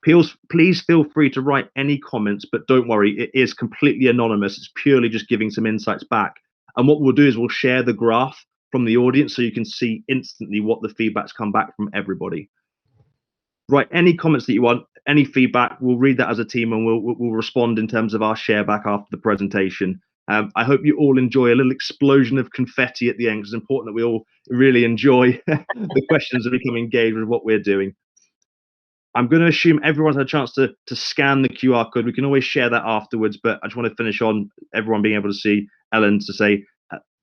Please feel free to write any comments, but don't worry, it is completely anonymous. It's purely just giving some insights back. And what we'll do is we'll share the graph from the audience so you can see instantly what the feedback's come back from everybody. Write any comments that you want, any feedback. We'll read that as a team and we'll respond in terms of our share back after the presentation. I hope you all enjoy a little explosion of confetti at the end. It's important that we all really enjoy the questions and become engaged with what we're doing. I'm going to assume everyone's had a chance to scan the QR code. We can always share that afterwards, but I just want to finish on everyone being able to see Ellen to say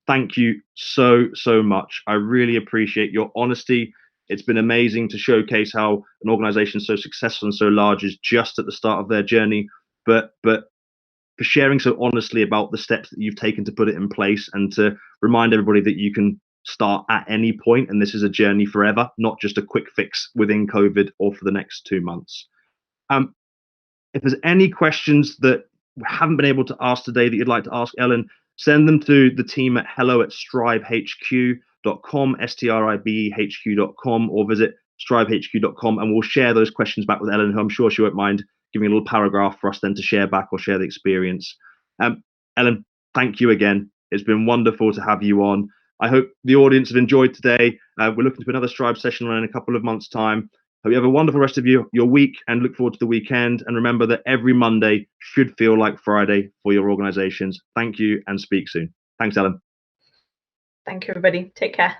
thank you so much. I really appreciate your honesty. It's been amazing to showcase how an organization so successful and so large is just at the start of their journey, but for sharing so honestly about the steps that you've taken to put it in place, and to remind everybody that you can start at any point, and this is a journey forever, not just a quick fix within COVID or for the next 2 months. If there's any questions that we haven't been able to ask today that you'd like to ask Ellen, send them to the team at hello@strivehq.com, stribehq.com, or visit strivehq.com, and we'll share those questions back with Ellen, who I'm sure she won't mind giving a little paragraph for us then to share back or share the experience. Ellen, thank you again. It's been wonderful to have you on. I hope the audience have enjoyed today. We're looking to another Strive session in a couple of months' time. Hope you have a wonderful rest of your week and look forward to the weekend. And remember that every Monday should feel like Friday for your organizations. Thank you and speak soon. Thanks, Ellen. Thank you, everybody. Take care.